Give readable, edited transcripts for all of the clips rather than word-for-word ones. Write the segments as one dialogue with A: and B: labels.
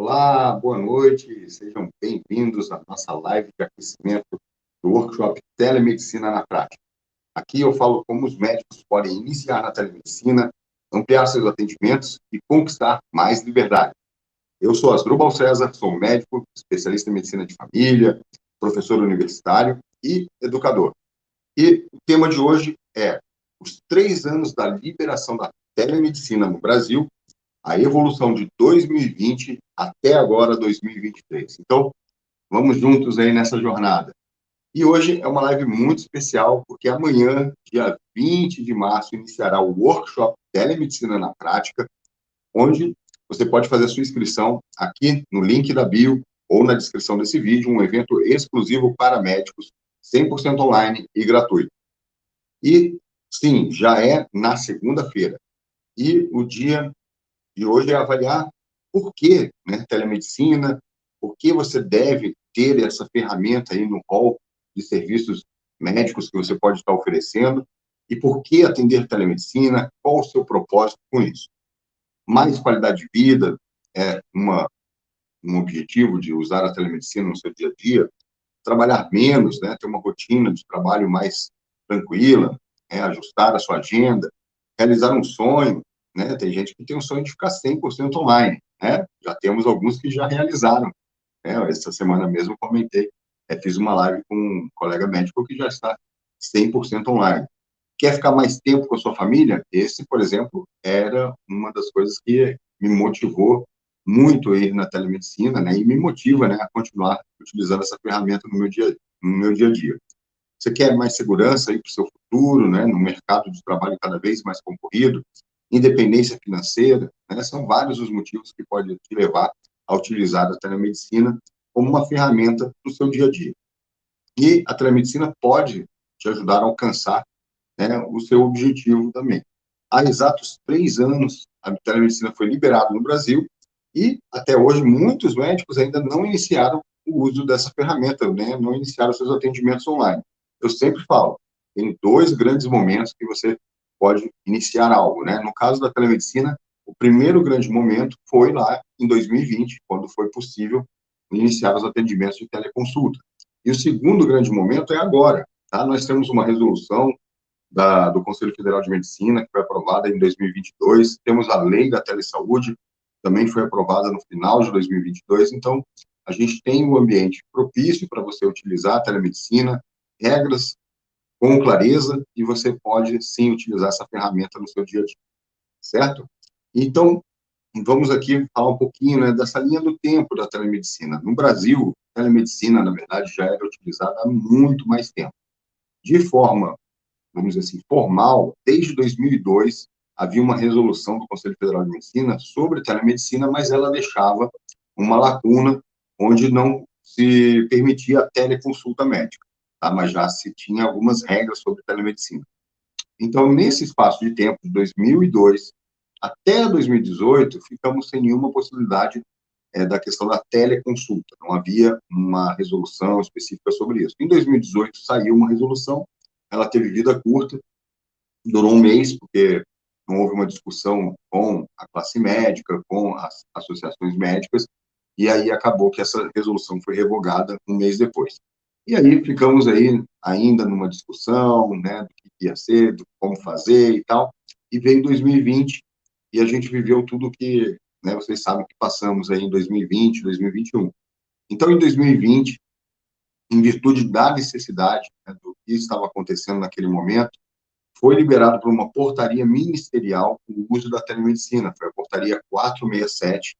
A: Olá, boa noite, sejam bem-vindos à nossa live de aquecimento do workshop Telemedicina na Prática. Aqui eu falo como os médicos podem iniciar na telemedicina, ampliar seus atendimentos e conquistar mais liberdade. Eu sou Asdrubal César, sou médico, especialista em medicina de família, professor universitário e educador. E o tema de hoje é os 3 anos da liberação da telemedicina no Brasil, a evolução de 2020 até agora 2023. Então, vamos juntos aí nessa jornada. E hoje é uma live muito especial, porque amanhã, dia 20 de março, iniciará o workshop Telemedicina na Prática, onde você pode fazer a sua inscrição aqui no link da bio ou na descrição desse vídeo, um evento exclusivo para médicos, 100% online e gratuito. E, sim, já é na segunda-feira. E o dia de hoje é avaliar por que, né, telemedicina, por que você deve ter essa ferramenta aí no rol de serviços médicos que você pode estar oferecendo e por que atender telemedicina, qual o seu propósito com isso. Mais qualidade de vida é um objetivo de usar a telemedicina no seu dia a dia, trabalhar menos, né, ter uma rotina de trabalho mais tranquila, ajustar a sua agenda, realizar um sonho, né? Tem gente que tem um sonho de ficar 100% online, né? Já temos alguns que já realizaram, né? Essa semana mesmo eu comentei, fiz uma live com um colega médico que já está 100% online. Quer ficar mais tempo com a sua família? Esse, por exemplo, era uma das coisas que me motivou muito a ir na telemedicina, né? E me motiva, né, a continuar utilizando essa ferramenta no meu dia a dia. Você quer mais segurança aí para o seu futuro, né, no mercado de trabalho cada vez mais concorrido, independência financeira, né, são vários os motivos que podem te levar a utilizar a telemedicina como uma ferramenta para o seu dia a dia. E a telemedicina pode te ajudar a alcançar, né, o seu objetivo também. Há exatos 3 anos, a telemedicina foi liberada no Brasil e, até hoje, muitos médicos ainda não iniciaram o uso dessa ferramenta, né, não iniciaram seus atendimentos online. Eu sempre falo, tem 2 grandes momentos que você pode iniciar algo, né? No caso da telemedicina, o primeiro grande momento foi lá em 2020, quando foi possível iniciar os atendimentos de teleconsulta. E o segundo grande momento é agora, tá? Nós temos uma resolução do Conselho Federal de Medicina, que foi aprovada em 2022. Temos a lei da telesaúde, também foi aprovada no final de 2022. Então, a gente tem um ambiente propício para você utilizar a telemedicina, regras com clareza, e você pode, sim, utilizar essa ferramenta no seu dia a dia, certo? Então, vamos aqui falar um pouquinho, né, dessa linha do tempo da telemedicina. No Brasil, a telemedicina, na verdade, já era utilizada há muito mais tempo. De forma, vamos dizer assim, formal, desde 2002, havia uma resolução do Conselho Federal de Medicina sobre telemedicina, mas ela deixava uma lacuna onde não se permitia a teleconsulta médica, tá? Mas já se tinha algumas regras sobre telemedicina. Então, nesse espaço de tempo, de 2002 até 2018, ficamos sem nenhuma possibilidade da questão da teleconsulta. Não havia uma resolução específica sobre isso. Em 2018, saiu uma resolução, ela teve vida curta, durou um mês, porque não houve uma discussão com a classe médica, com as associações médicas, e aí acabou que essa resolução foi revogada um mês depois. E aí ficamos aí ainda numa discussão, né, do que ia ser, do como fazer e tal, e veio 2020 e a gente viveu tudo que, né, vocês sabem que passamos aí em 2020, 2021. Então, em 2020, em virtude da necessidade, né, do que estava acontecendo naquele momento, foi liberado por uma portaria ministerial o uso da telemedicina, foi a portaria 467,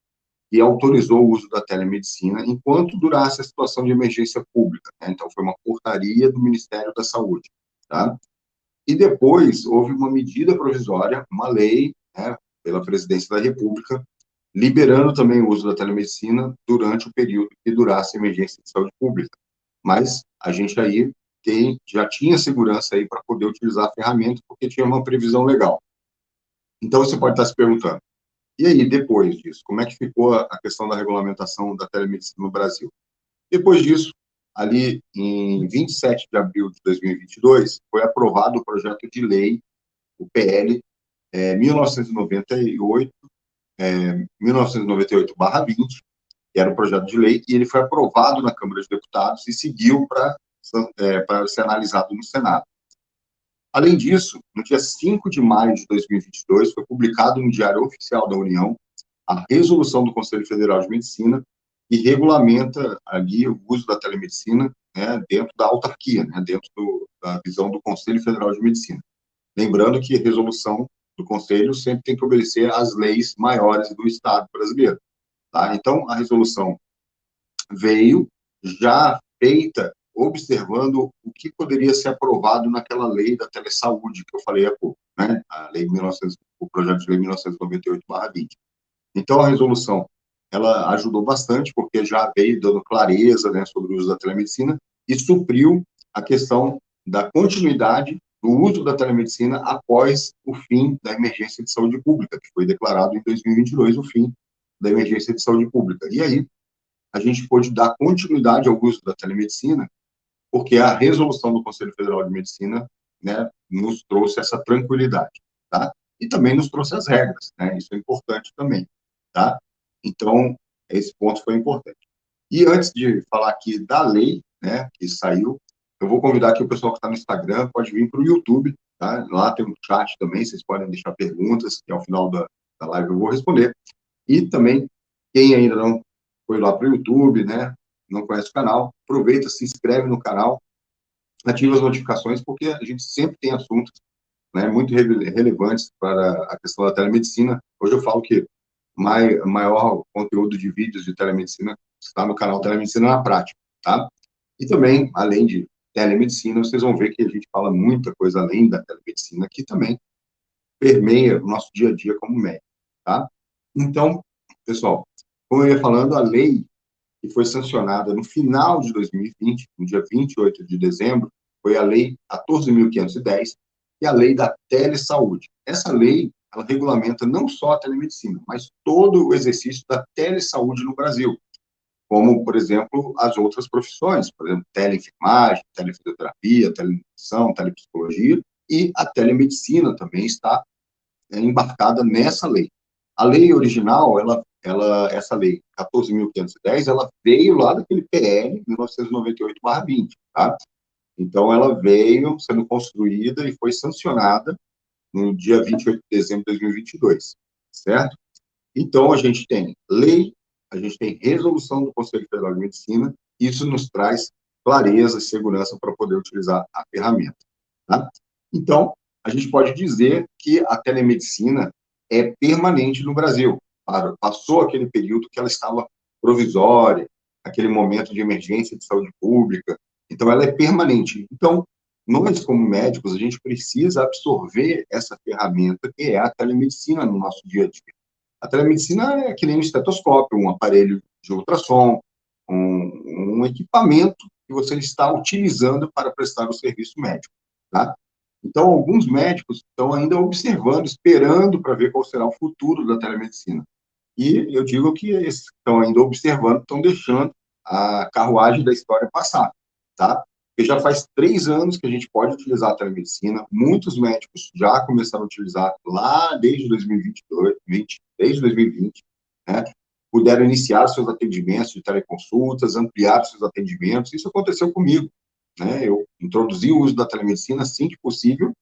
A: que autorizou o uso da telemedicina enquanto durasse a situação de emergência pública, né? Então, foi uma portaria do Ministério da Saúde, tá? E depois houve uma medida provisória, uma lei, né, pela Presidência da República, liberando também o uso da telemedicina durante o período que durasse a emergência de saúde pública. Mas a gente aí já tinha segurança aí para poder utilizar a ferramenta, porque tinha uma previsão legal. Então, você pode estar se perguntando, e aí, depois disso, como é que ficou a questão da regulamentação da telemedicina no Brasil? Depois disso, ali em 27 de abril de 2022, foi aprovado o projeto de lei, o PL 1998, 1998/20, que era um projeto de lei, e ele foi aprovado na Câmara de Deputados e seguiu para ser analisado no Senado. Além disso, no dia 5 de maio de 2022, foi publicado no Diário Oficial da União a resolução do Conselho Federal de Medicina, que regulamenta ali o uso da telemedicina, né, dentro da autarquia, né, dentro da visão do Conselho Federal de Medicina. Lembrando que a resolução do Conselho sempre tem que obedecer às leis maiores do Estado brasileiro. Tá? Então, a resolução veio já feita, observando o que poderia ser aprovado naquela lei da telesaúde que eu falei há pouco, né? A lei 1900, o projeto de lei 1998/20. Então, a resolução, ela ajudou bastante, porque já veio dando clareza, né, sobre o uso da telemedicina e supriu a questão da continuidade do uso da telemedicina após o fim da emergência de saúde pública, que foi declarado em 2022 o fim da emergência de saúde pública. E aí, a gente pôde dar continuidade ao uso da telemedicina, porque a resolução do Conselho Federal de Medicina, né, nos trouxe essa tranquilidade, tá? E também nos trouxe as regras, né? Isso é importante também, tá? Então, esse ponto foi importante. E antes de falar aqui da lei, né, que saiu, eu vou convidar aqui o pessoal que está no Instagram, pode vir para o YouTube, tá? Lá tem um chat também, vocês podem deixar perguntas, que ao final da live eu vou responder. E também, quem ainda não foi lá para o YouTube, né, não conhece o canal, aproveita, se inscreve no canal, ativa as notificações, porque a gente sempre tem assuntos, né, muito relevantes para a questão da telemedicina. Hoje eu falo que maior conteúdo de vídeos de telemedicina está no canal Telemedicina na Prática, tá? E também, além de telemedicina, vocês vão ver que a gente fala muita coisa além da telemedicina, que também permeia o nosso dia a dia como médico, tá? Então, pessoal, como eu ia falando, a lei que foi sancionada no final de 2020, no dia 28 de dezembro, foi a Lei 14.510, e a Lei da Telesaúde. Essa lei, ela regulamenta não só a telemedicina, mas todo o exercício da telesaúde no Brasil, como, por exemplo, as outras profissões, por exemplo, teleenfermagem, telefisioterapia, telenutrição, telepsicologia, e a telemedicina também está embarcada nessa lei. A lei original, essa lei 14.510, ela veio lá daquele PL 1998/20, tá? Então, ela veio sendo construída e foi sancionada no dia 28 de dezembro de 2022, certo? Então, a gente tem lei, a gente tem resolução do Conselho Federal de Medicina, isso nos traz clareza e segurança para poder utilizar a ferramenta, tá? Então, a gente pode dizer que a telemedicina é permanente no Brasil. Passou aquele período que ela estava provisória, aquele momento de emergência de saúde pública, então ela é permanente. Então, nós, como médicos, a gente precisa absorver essa ferramenta que é a telemedicina no nosso dia a dia. A telemedicina é que nem um estetoscópio, um aparelho de ultrassom, um equipamento que você está utilizando para prestar o serviço médico, tá? Então, alguns médicos estão ainda observando, esperando para ver qual será o futuro da telemedicina. E eu digo que esses que estão ainda observando estão deixando a carruagem da história passar, tá? Porque já faz 3 anos que a gente pode utilizar a telemedicina, muitos médicos já começaram a utilizar lá desde 2022, desde 2020, né? Puderam iniciar seus atendimentos de teleconsultas, ampliar seus atendimentos, isso aconteceu comigo, né? Eu introduzi o uso da telemedicina assim que possível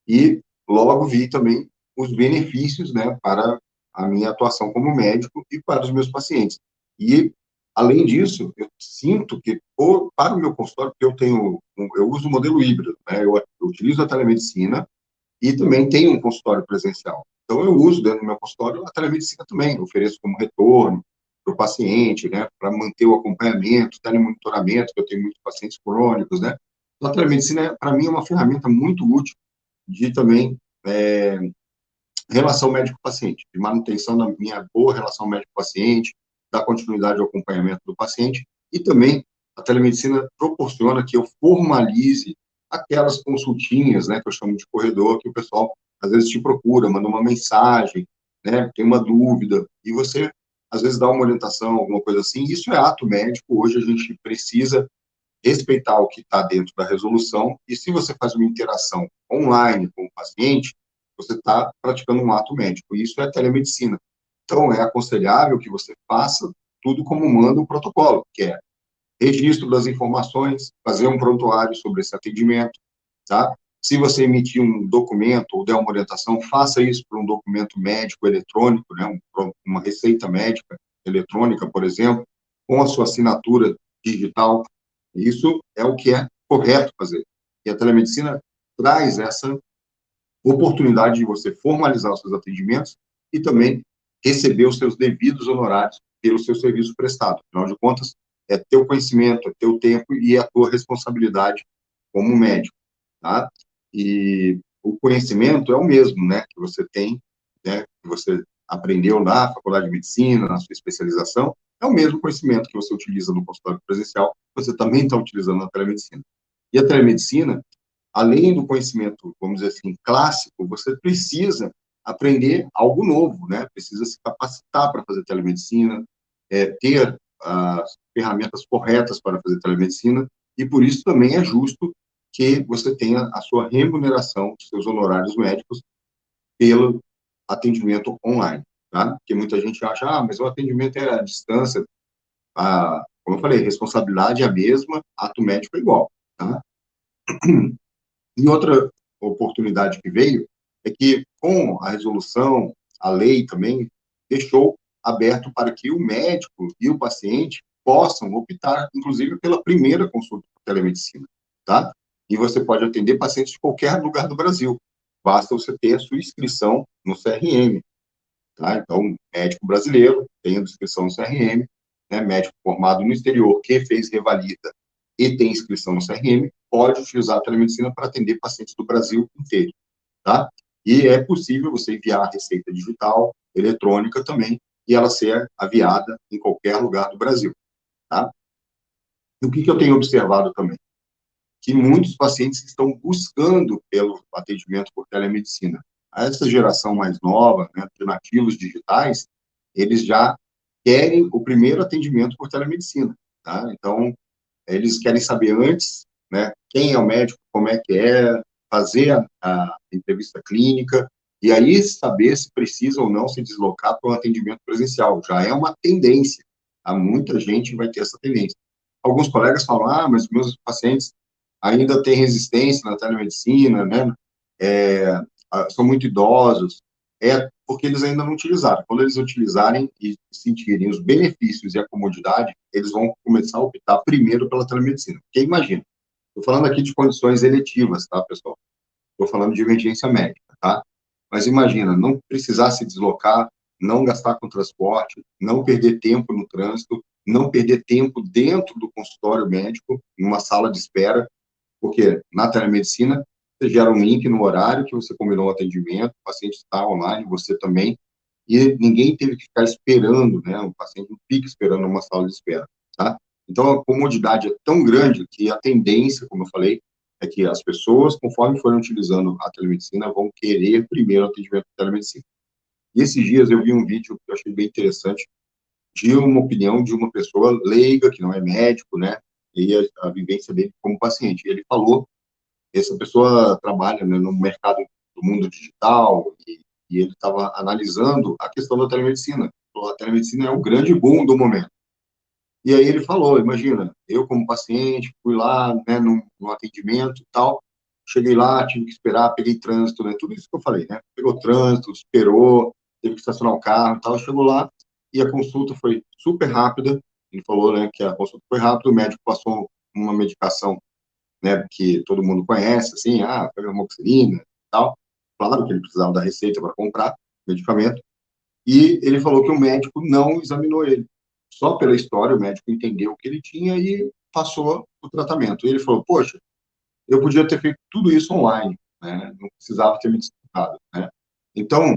A: e logo vi também os benefícios, né, para a minha atuação como médico e para os meus pacientes. E, além disso, eu sinto que, para o meu consultório, porque eu uso o modelo híbrido, né, eu utilizo a telemedicina e também tenho um consultório presencial. Então, eu uso dentro do meu consultório a telemedicina também, ofereço como retorno para o paciente, né, para manter o acompanhamento, telemonitoramento, que eu tenho muitos pacientes crônicos, né. Então, a telemedicina, para mim, é uma ferramenta muito útil de também relação médico-paciente, de manutenção da minha boa relação médico-paciente, da continuidade ao acompanhamento do paciente, e também a telemedicina proporciona que eu formalize aquelas consultinhas, né, que eu chamo de corredor, que o pessoal às vezes te procura, manda uma mensagem, né, tem uma dúvida, e você às vezes dá uma orientação, alguma coisa assim. Isso é ato médico. Hoje a gente precisa respeitar o que está dentro da resolução, e se você faz uma interação online com o paciente, você está praticando um ato médico, e isso é telemedicina. Então, é aconselhável que você faça tudo como manda o protocolo, que é registro das informações, fazer um prontuário sobre esse atendimento, tá? Se você emitir um documento ou der uma orientação, faça isso por um documento médico eletrônico, né? Uma receita médica eletrônica, por exemplo, com a sua assinatura digital. Isso é o que é correto fazer. E a telemedicina traz essa oportunidade de você formalizar os seus atendimentos e também receber os seus devidos honorários pelo seu serviço prestado. Afinal de contas, é teu conhecimento, é teu tempo e é a tua responsabilidade como médico, tá? E o conhecimento é o mesmo, né, que você tem, né, que você aprendeu na faculdade de medicina, na sua especialização, é o mesmo conhecimento que você utiliza no consultório presencial, você também está utilizando na telemedicina. E a telemedicina, além do conhecimento, vamos dizer assim, clássico, você precisa aprender algo novo, né? Precisa se capacitar para fazer telemedicina, ter as ferramentas corretas para fazer telemedicina, e por isso também é justo que você tenha a sua remuneração, seus honorários médicos, pelo atendimento online, tá? Porque muita gente acha, mas o atendimento é à distância, como eu falei, responsabilidade é a mesma, ato médico é igual, tá? E outra oportunidade que veio é que, com a resolução, a lei também deixou aberto para que o médico e o paciente possam optar, inclusive, pela primeira consulta por telemedicina, tá? E você pode atender pacientes de qualquer lugar do Brasil. Basta você ter a sua inscrição no CRM, tá? Então, médico brasileiro, tendo inscrição no CRM, né? Médico formado no exterior, que fez revalida e tem inscrição no CRM, pode utilizar a telemedicina para atender pacientes do Brasil inteiro, tá? E é possível você enviar a receita digital, eletrônica também, e ela ser aviada em qualquer lugar do Brasil, tá? E o que eu tenho observado também? Que muitos pacientes estão buscando pelo atendimento por telemedicina. Essa geração mais nova, né, de nativos digitais, eles já querem o primeiro atendimento por telemedicina, tá? Então, eles querem saber antes, né, quem é o médico, como é que é, fazer a entrevista clínica, e aí saber se precisa ou não se deslocar para um atendimento presencial. Já é uma tendência. Muita gente vai ter essa tendência. Alguns colegas falam, mas meus pacientes ainda têm resistência na telemedicina, né, são muito idosos, porque eles ainda não utilizaram. Quando eles utilizarem e sentirem os benefícios e a comodidade, eles vão começar a optar primeiro pela telemedicina. Porque imagina, estou falando aqui de condições eletivas, tá, pessoal? Estou falando de emergência médica, tá? Mas imagina, não precisar se deslocar, não gastar com transporte, não perder tempo no trânsito, não perder tempo dentro do consultório médico, numa sala de espera, porque na telemedicina você gera um link no horário que você combinou o atendimento, o paciente está online, você também, e ninguém teve que ficar esperando, né? O paciente não fica esperando numa sala de espera, tá? Então, a comodidade é tão grande que a tendência, como eu falei, é que as pessoas, conforme forem utilizando a telemedicina, vão querer primeiro atendimento de telemedicina. E esses dias eu vi um vídeo que eu achei bem interessante, de uma opinião de uma pessoa leiga, que não é médico, né? E a vivência dele como paciente. Ele falou, essa pessoa trabalha, né, no mercado do mundo digital, e ele estava analisando a questão da telemedicina. A telemedicina é o grande boom do momento. E aí ele falou, imagina, eu como paciente, fui lá, né, no atendimento e tal, cheguei lá, tive que esperar, peguei trânsito, né, tudo isso que eu falei, né, pegou trânsito, esperou, teve que estacionar o carro e tal, chegou lá, e a consulta foi super rápida, ele falou, né, que a consulta foi rápida, o médico passou uma medicação, né, que todo mundo conhece, assim, foi amoxicilina e tal, claro que ele precisava da receita para comprar medicamento, e ele falou que o médico não examinou ele. Só pela história, o médico entendeu o que ele tinha e passou o tratamento. E ele falou, poxa, eu podia ter feito tudo isso online, né? Não precisava ter me despertado, né? Então,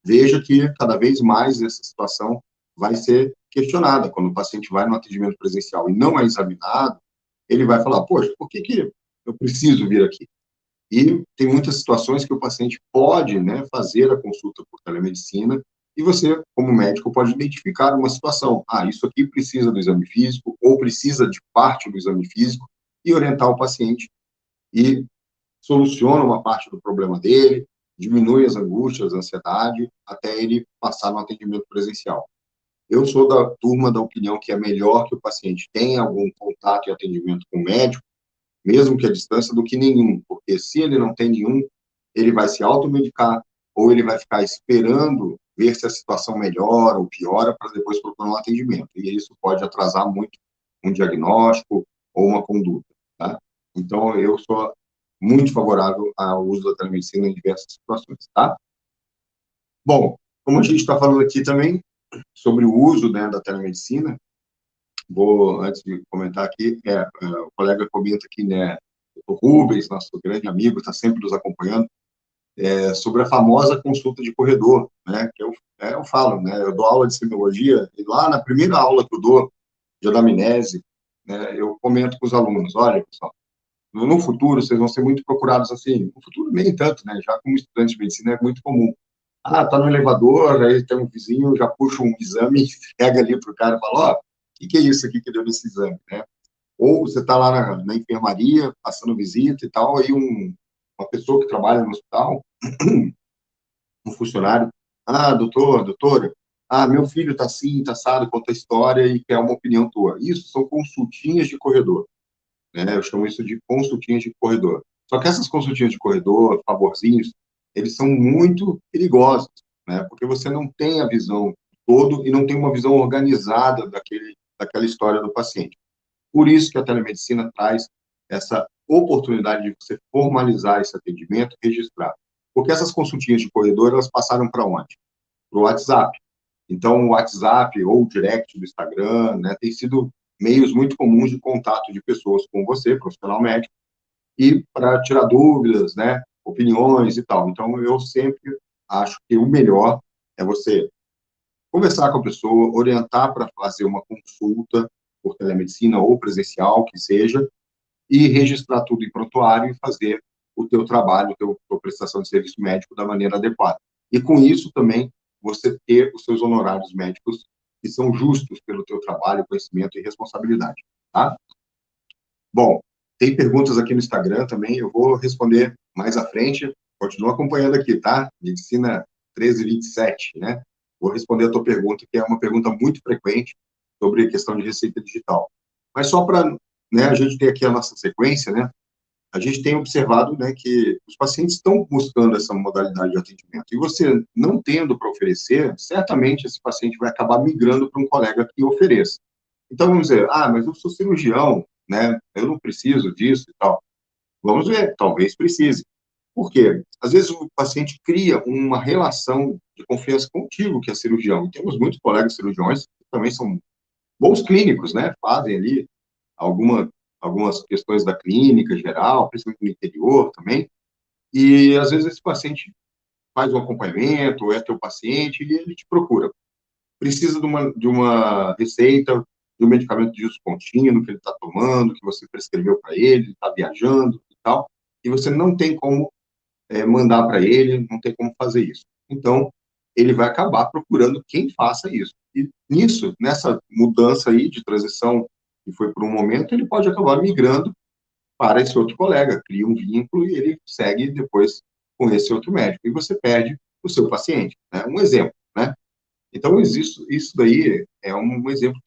A: veja que cada vez mais essa situação vai ser questionada. Quando o paciente vai no atendimento presencial e não é examinado, ele vai falar, poxa, por que eu preciso vir aqui? E tem muitas situações que o paciente pode, né, fazer a consulta por telemedicina e você, como médico, pode identificar uma situação. Isso aqui precisa do exame físico ou precisa de parte do exame físico e orientar o paciente e soluciona uma parte do problema dele, diminui as angústias, a ansiedade, até ele passar no atendimento presencial. Eu sou da turma da opinião que é melhor que o paciente tenha algum contato e atendimento com o médico, mesmo que à distância, do que nenhum, porque se ele não tem nenhum, ele vai se automedicar ou ele vai ficar esperando ver se a situação melhora ou piora para depois procurar um atendimento. E isso pode atrasar muito um diagnóstico ou uma conduta, tá? Então, eu sou muito favorável ao uso da telemedicina em diversas situações, tá? Bom, como a gente está falando aqui também sobre o uso, né, da telemedicina, vou, antes de comentar aqui, o colega comenta aqui, né, o Rubens, nosso grande amigo, está sempre nos acompanhando, sobre a famosa consulta de corredor, né, que eu falo, né, eu dou aula de semiologia, e lá na primeira aula que eu dou de anamnese, né, eu comento com os alunos, olha, pessoal, no futuro vocês vão ser muito procurados assim, no futuro nem tanto, né, já como estudante de medicina é muito comum. Ah, tá no elevador, aí tem um vizinho, já puxa um exame, pega ali pro cara e fala, ó, o que é isso aqui que deu nesse exame, né? Ou você está lá na enfermaria, passando visita e tal, aí uma pessoa que trabalha no hospital, um funcionário, ah, doutor, doutora, ah, meu filho está assim, está assado, conta a história e quer uma opinião tua. Isso são consultinhas de corredor, né? Eu chamo isso de consultinhas de corredor. Só que essas consultinhas de corredor, favorzinhos, eles são muito perigosos, né? Porque você não tem a visão todo e não tem uma visão organizada daquela história do paciente. Por isso que a telemedicina traz essa oportunidade de você formalizar esse atendimento e registrar. Porque essas consultinhas de corredor, elas passaram para onde? Para o WhatsApp. Então, o WhatsApp ou o direct do Instagram, né, tem sido meios muito comuns de contato de pessoas com você, profissional médico, e para tirar dúvidas, né, opiniões e tal. Então, eu sempre acho que o melhor é você conversar com a pessoa, orientar para fazer uma consulta por telemedicina ou presencial, que seja, e registrar tudo em prontuário e fazer o teu trabalho, a tua prestação de serviço médico da maneira adequada. E com isso também você ter os seus honorários médicos que são justos pelo teu trabalho, conhecimento e responsabilidade, tá? Bom, tem perguntas aqui no Instagram também, eu vou responder mais à frente. Continua acompanhando aqui, tá? Medicina 1327, né? Vou responder a tua pergunta, que é uma pergunta muito frequente sobre a questão de receita digital. Mas só para, né, a gente ter aqui a nossa sequência, né? A gente tem observado, né, que os pacientes estão buscando essa modalidade de atendimento. E você não tendo para oferecer, certamente esse paciente vai acabar migrando para um colega que ofereça. Então, vamos dizer, ah, mas eu sou cirurgião, né? Eu não preciso disso e tal. Vamos ver, talvez precise. Por quê? Às vezes o paciente cria uma relação de confiança contigo, que é cirurgião. E temos muitos colegas cirurgiões que também são bons clínicos, né? Fazem ali alguma, algumas questões da clínica geral, principalmente no interior também. E às vezes esse paciente faz um acompanhamento, ou é teu paciente, e ele te procura. Precisa de uma receita, de um medicamento de uso contínuo que ele está tomando, que você prescreveu para ele está viajando e tal, e você não tem como mandar para ele, não tem como fazer isso. Então, ele vai acabar procurando quem faça isso. E nisso, nessa mudança aí de transição, que foi por um momento, ele pode acabar migrando para esse outro colega, cria um vínculo e ele segue depois com esse outro médico. E você perde o seu paciente. Né? Um exemplo, né? Então, isso daí é um exemplo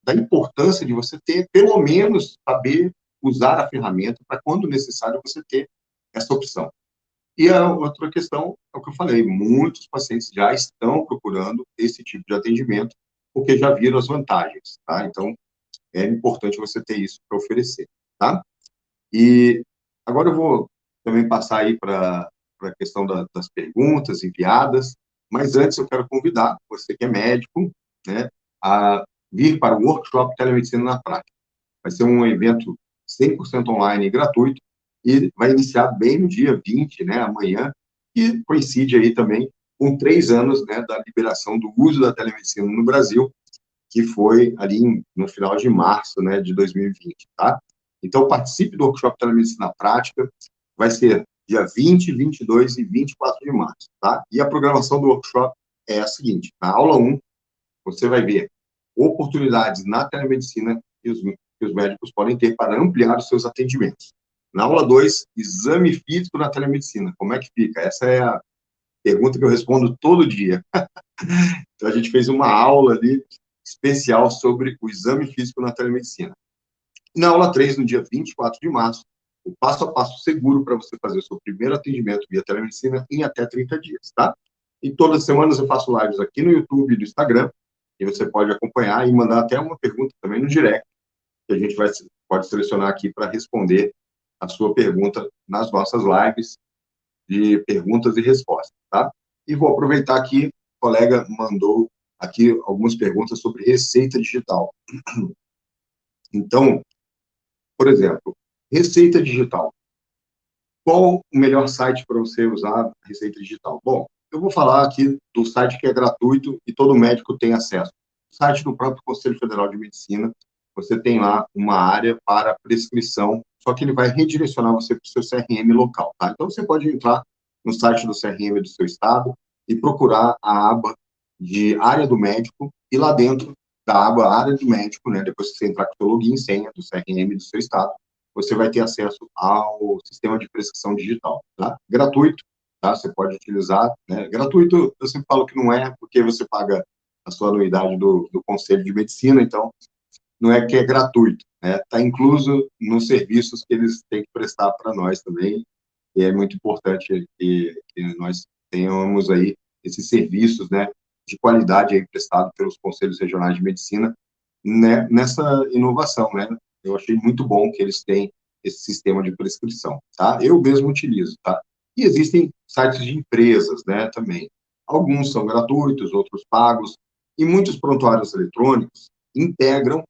A: da importância de você ter, pelo menos, saber usar a ferramenta para, quando necessário, você ter essa opção. E a outra questão é o que eu falei, muitos pacientes já estão procurando esse tipo de atendimento porque já viram as vantagens, tá? Então, é importante você ter isso para oferecer, tá? E agora eu vou também passar aí para a questão das perguntas enviadas, mas antes eu quero convidar você que é médico, né, a vir para o workshop Telemedicina na Prática. Vai ser um evento 100% online e gratuito e vai iniciar bem no dia 20, né, amanhã, e coincide aí também com 3 anos, né, da liberação do uso da telemedicina no Brasil, que foi ali no final de março, né, de 2020, tá? Então, participe do workshop Telemedicina Prática, vai ser dia 20, 22 e 24 de março, tá? E a programação do workshop é a seguinte: na aula 1, você vai ver oportunidades na telemedicina que os médicos podem ter para ampliar os seus atendimentos. Na aula 2, exame físico na telemedicina, como é que fica? Essa é a pergunta que eu respondo todo dia. Então, a gente fez uma aula ali especial sobre o exame físico na telemedicina. Na aula 3, no dia 24 de março, o passo a passo seguro para você fazer o seu primeiro atendimento via telemedicina em até 30 dias, tá? E todas as semanas eu faço lives aqui no YouTube e no Instagram, e você pode acompanhar e mandar até uma pergunta também no direct, que a gente pode selecionar aqui para responder a sua pergunta nas nossas lives de perguntas e respostas, tá? E vou aproveitar aqui, o colega mandou aqui algumas perguntas sobre receita digital. Então, por exemplo, receita digital. Qual o melhor site para você usar a receita digital? Bom, eu vou falar aqui do site que é gratuito e todo médico tem acesso. O site do próprio Conselho Federal de Medicina, você tem lá uma área para prescrição, só que ele vai redirecionar você para o seu CRM local, tá? Então, você pode entrar no site do CRM do seu estado e procurar a aba de área do médico e lá dentro da aba área do médico, né, depois que você entrar com o seu login e senha do CRM do seu estado, você vai ter acesso ao sistema de prescrição digital, tá? Gratuito, tá? Você pode utilizar, né? Gratuito, eu sempre falo que não é, porque você paga a sua anuidade do Conselho de Medicina, então não é que é gratuito, né? Está incluso nos serviços que eles têm que prestar para nós também, e é muito importante que nós tenhamos aí esses serviços, né, de qualidade aí prestado pelos Conselhos Regionais de Medicina, né, nessa inovação, né? Eu achei muito bom que eles têm esse sistema de prescrição, tá? Eu mesmo utilizo, tá? E existem sites de empresas, né, também. Alguns são gratuitos, outros pagos, e muitos prontuários eletrônicos integram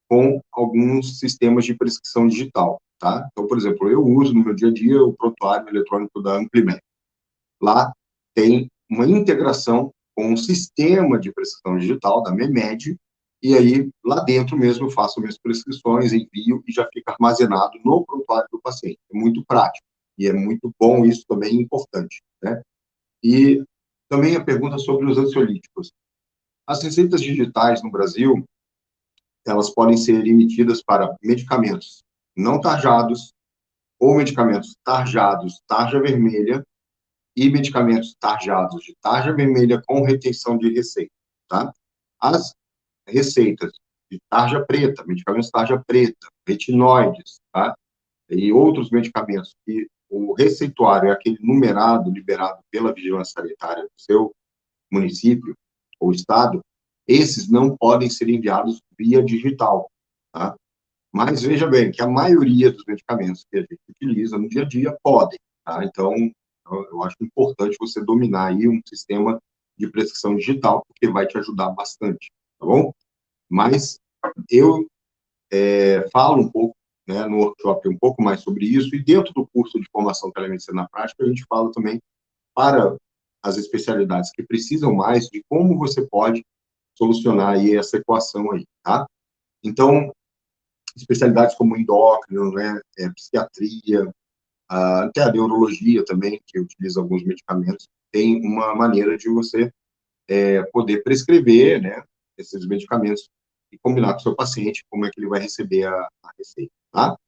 A: com alguns sistemas de prescrição digital, tá? Então, por exemplo, eu uso no meu dia a dia o prontuário eletrônico da Amplimed. Lá tem uma integração com um sistema de prescrição digital da Memed, e aí lá dentro mesmo eu faço minhas prescrições, envio e já fica armazenado no prontuário do paciente. É muito prático e é muito bom, isso também é importante, né? E também a pergunta sobre os ansiolíticos. As receitas digitais no Brasil, elas podem ser emitidas para medicamentos não tarjados ou medicamentos tarjados, tarja vermelha, e medicamentos tarjados de tarja vermelha com retenção de receita, tá? As receitas de tarja preta, medicamentos tarja preta, retinoides, tá? E outros medicamentos que o receituário é aquele numerado liberado pela vigilância sanitária do seu município ou estado, esses não podem ser enviados via digital, tá? Mas veja bem que a maioria dos medicamentos que a gente utiliza no dia a dia podem, tá? Então, eu acho importante você dominar aí um sistema de prescrição digital, porque vai te ajudar bastante, tá bom? Mas eu falo um pouco, né, no workshop um pouco mais sobre isso, e dentro do curso de formação telemedicina na prática, a gente fala também para as especialidades que precisam mais de como você pode solucionar aí essa equação aí, tá? Então, especialidades como endócrino, né, psiquiatria, até a neurologia também, que utiliza alguns medicamentos, tem uma maneira de você poder prescrever, né, esses medicamentos e combinar com o seu paciente como é que ele vai receber a receita, tá?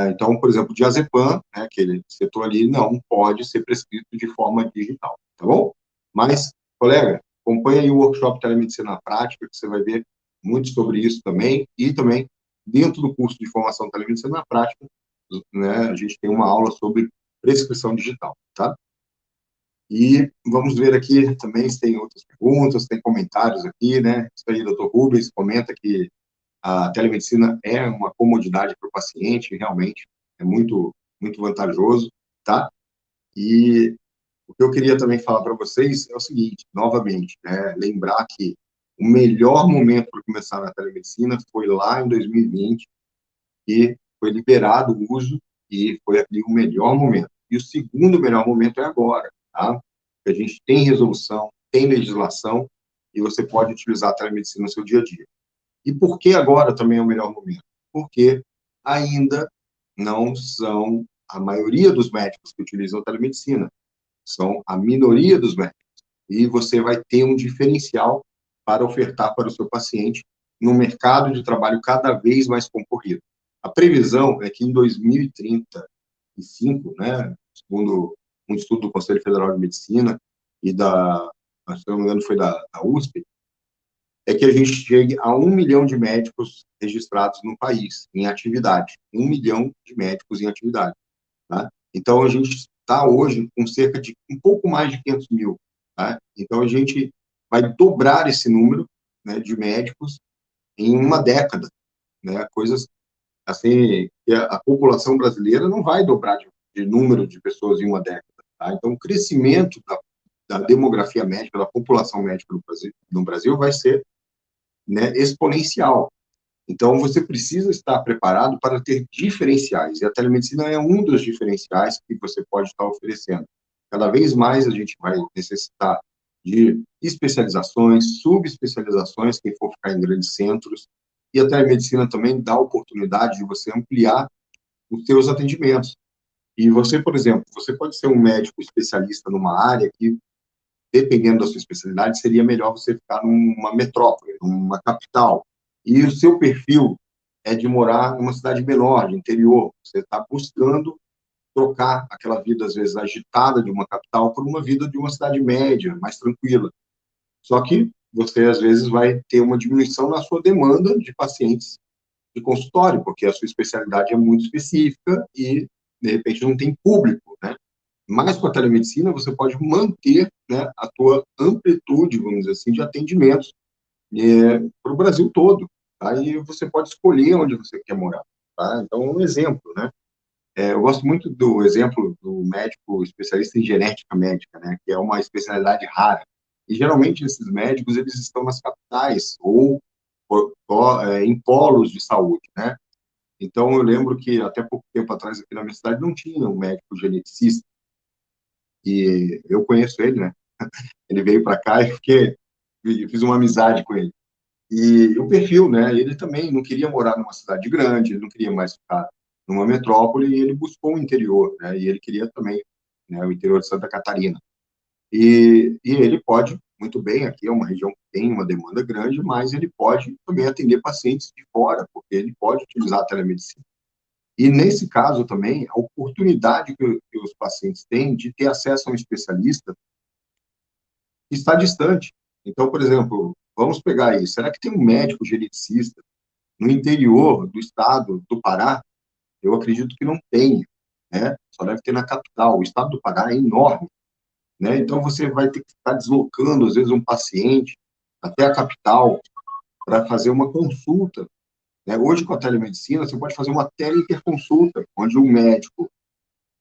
A: Então, por exemplo, diazepam, né, que ele citou ali, não pode ser prescrito de forma digital, tá bom? Mas, colega, acompanha aí o workshop Telemedicina na Prática, que você vai ver muito sobre isso também, e também, dentro do curso de formação Telemedicina na Prática, né, a gente tem uma aula sobre prescrição digital, tá? E vamos ver aqui também se tem outras perguntas, tem comentários aqui, né? Isso aí, doutor Rubens, comenta que a telemedicina é uma comodidade para o paciente, realmente, é muito, muito vantajoso, tá? E o que eu queria também falar para vocês é o seguinte, novamente, né? Lembrar que o melhor momento para começar na telemedicina foi lá em 2020, que foi liberado o uso e foi ali o melhor momento. E o segundo melhor momento é agora, tá? A gente tem resolução, tem legislação e você pode utilizar a telemedicina no seu dia a dia. E por que agora também é o melhor momento? Porque ainda não são a maioria dos médicos que utilizam a telemedicina, são a minoria dos médicos. E você vai ter um diferencial para ofertar para o seu paciente no mercado de trabalho cada vez mais concorrido. A previsão é que em 2035, né, segundo um estudo do Conselho Federal de Medicina e se não me engano foi da USP, é que a gente chegue a 1 milhão de médicos registrados no país, em atividade. 1 milhão de médicos em atividade. Tá? Então, a gente está hoje com cerca de um pouco mais de 500 mil. Tá? Então, a gente vai dobrar esse número, né, de médicos em uma década. Né? Coisas assim, que a população brasileira não vai dobrar de número de pessoas em uma década. Tá? Então, o crescimento da demografia médica, da população médica no Brasil vai ser, né, exponencial. Então, você precisa estar preparado para ter diferenciais, e a telemedicina é um dos diferenciais que você pode estar oferecendo. Cada vez mais a gente vai necessitar de especializações, subespecializações, quem for ficar em grandes centros, e a telemedicina também dá a oportunidade de você ampliar os seus atendimentos. E você, por exemplo, você pode ser um médico especialista numa área que, dependendo da sua especialidade, seria melhor você ficar numa metrópole, numa capital. E o seu perfil é de morar numa cidade menor, de interior. Você está buscando trocar aquela vida, às vezes, agitada de uma capital por uma vida de uma cidade média, mais tranquila. Só que você, às vezes, vai ter uma diminuição na sua demanda de pacientes de consultório, porque a sua especialidade é muito específica e, de repente, não tem público, né? Mas com a telemedicina, você pode manter, né, a tua amplitude, vamos dizer assim, de atendimentos para o Brasil todo. Tá? E você pode escolher onde você quer morar. Tá? Então, um exemplo, né? Eu gosto muito do exemplo do médico especialista em genética médica, né? Que é uma especialidade rara. E, geralmente, esses médicos, eles estão nas capitais ou em polos de saúde, né? Então, eu lembro que, até pouco tempo atrás, aqui na minha cidade, não tinha um médico geneticista. E eu conheço ele, né? Ele veio para cá e fiz uma amizade com ele. E o perfil, né? Ele também não queria morar numa cidade grande, ele não queria mais ficar numa metrópole, e ele buscou o interior, né? E ele queria também, né, o interior de Santa Catarina. E ele pode, muito bem, aqui é uma região que tem uma demanda grande, mas ele pode também atender pacientes de fora, porque ele pode utilizar a telemedicina. E, nesse caso também, a oportunidade que os pacientes têm de ter acesso a um especialista está distante. Então, por exemplo, vamos pegar aí, será que tem um médico geneticista no interior do estado do Pará? Eu acredito que não tenha, né? Só deve ter na capital. O estado do Pará é enorme, né? Então, você vai ter que estar deslocando, às vezes, um paciente até a capital para fazer uma consulta, né? Hoje, com a telemedicina, você pode fazer uma teleinterconsulta, onde um médico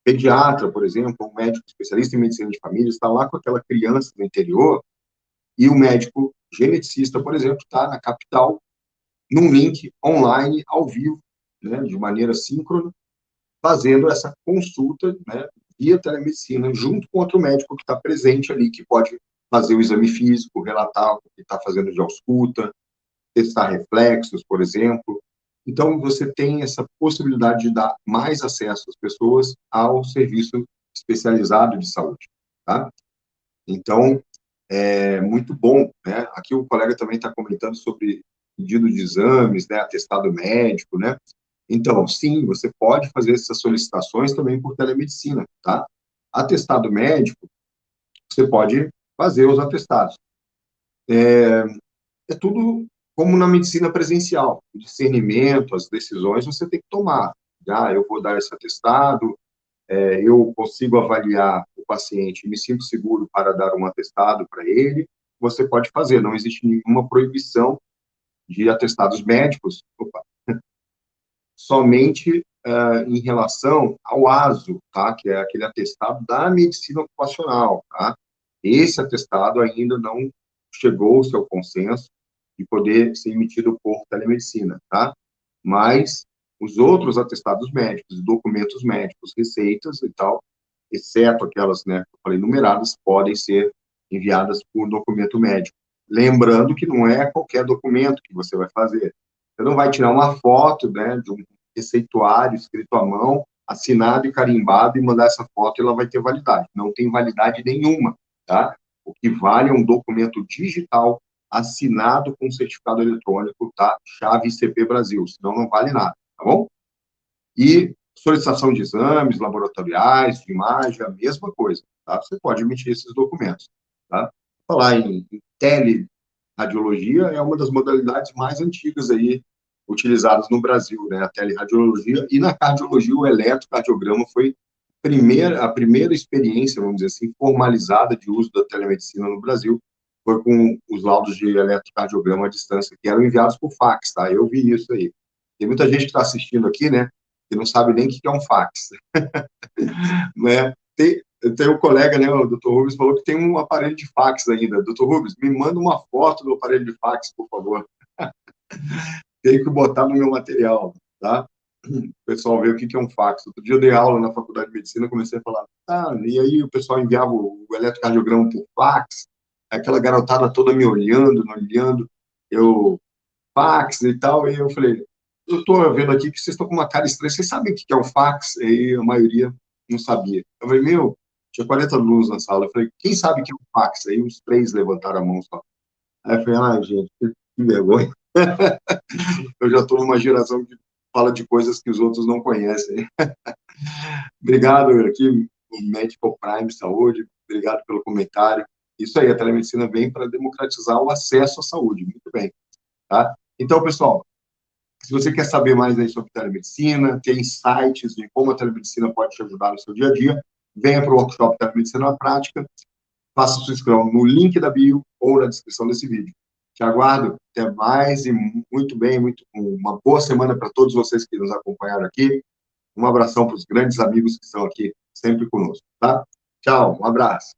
A: pediatra, por exemplo, um médico especialista em medicina de família, está lá com aquela criança no interior, e o médico geneticista, por exemplo, está na capital, num link online, ao vivo, né, de maneira síncrona, fazendo essa consulta, né, via telemedicina, junto com outro médico que está presente ali, que pode fazer o exame físico, relatar o que está fazendo de ausculta, testar reflexos, por exemplo. Então, você tem essa possibilidade de dar mais acesso às pessoas ao serviço especializado de saúde, tá? Então, é muito bom, né? Aqui o colega também está comentando sobre pedido de exames, né? Atestado médico, né? Então, sim, você pode fazer essas solicitações também por telemedicina, tá? Atestado médico, você pode fazer os atestados. É tudo como na medicina presencial, o discernimento, as decisões você tem que tomar. Eu vou dar esse atestado, eu consigo avaliar o paciente, me sinto seguro para dar um atestado para ele, você pode fazer, não existe nenhuma proibição de atestados médicos, somente em relação ao ASO, tá? Que é aquele atestado da medicina ocupacional, tá? Esse atestado ainda não chegou ao seu consenso de poder ser emitido por telemedicina, tá? Mas os outros atestados médicos, documentos médicos, receitas e tal, exceto aquelas, né, que eu falei, numeradas, podem ser enviadas por documento médico. Lembrando que não é qualquer documento que você vai fazer. Você não vai tirar uma foto, né, de um receituário escrito à mão, assinado e carimbado, e mandar essa foto e ela vai ter validade. Não tem validade nenhuma, tá? O que vale é um documento digital assinado com certificado eletrônico, tá? Chave ICP Brasil, senão não vale nada, tá bom? E solicitação de exames laboratoriais, de imagem, a mesma coisa, tá? Você pode emitir esses documentos, tá? Falar em radiologia é uma das modalidades mais antigas aí utilizadas no Brasil, né? A teleradiologia e na cardiologia o eletrocardiograma foi a primeira experiência, vamos dizer assim, formalizada de uso da telemedicina no Brasil, foi com os laudos de eletrocardiograma à distância, que eram enviados por fax, tá? Eu vi isso aí. Tem muita gente que está assistindo aqui, né, que não sabe nem o que é um fax, né? Tem um colega, né, o Dr. Rubens, falou que tem um aparelho de fax ainda. Dr. Rubens, me manda uma foto do aparelho de fax, por favor. Tenho que botar no meu material, tá? O pessoal vê o que é um fax. Outro dia eu dei aula na Faculdade de Medicina, comecei a falar, e aí o pessoal enviava o eletrocardiograma por fax, aquela garotada toda me olhando, eu, fax e tal, e eu falei, eu estou vendo aqui que vocês estão com uma cara estranha, vocês sabem o que é um fax? E a maioria não sabia. Eu falei, tinha 40 alunos na sala, eu falei, quem sabe o que é um fax? Aí uns 3 levantaram a mão só. Aí eu falei, gente, que vergonha. Eu já estou numa geração que fala de coisas que os outros não conhecem. Obrigado aqui, o Medical Prime Saúde, obrigado pelo comentário. Isso aí, a telemedicina vem para democratizar o acesso à saúde, muito bem, tá? Então, pessoal, se você quer saber mais aí sobre telemedicina, ter insights de como a telemedicina pode te ajudar no seu dia a dia, venha para o workshop Telemedicina na Prática, faça sua inscrição no link da bio ou na descrição desse vídeo. Te aguardo, até mais e muito bem, uma boa semana para todos vocês que nos acompanharam aqui. Um abração para os grandes amigos que estão aqui sempre conosco, tá? Tchau, um abraço.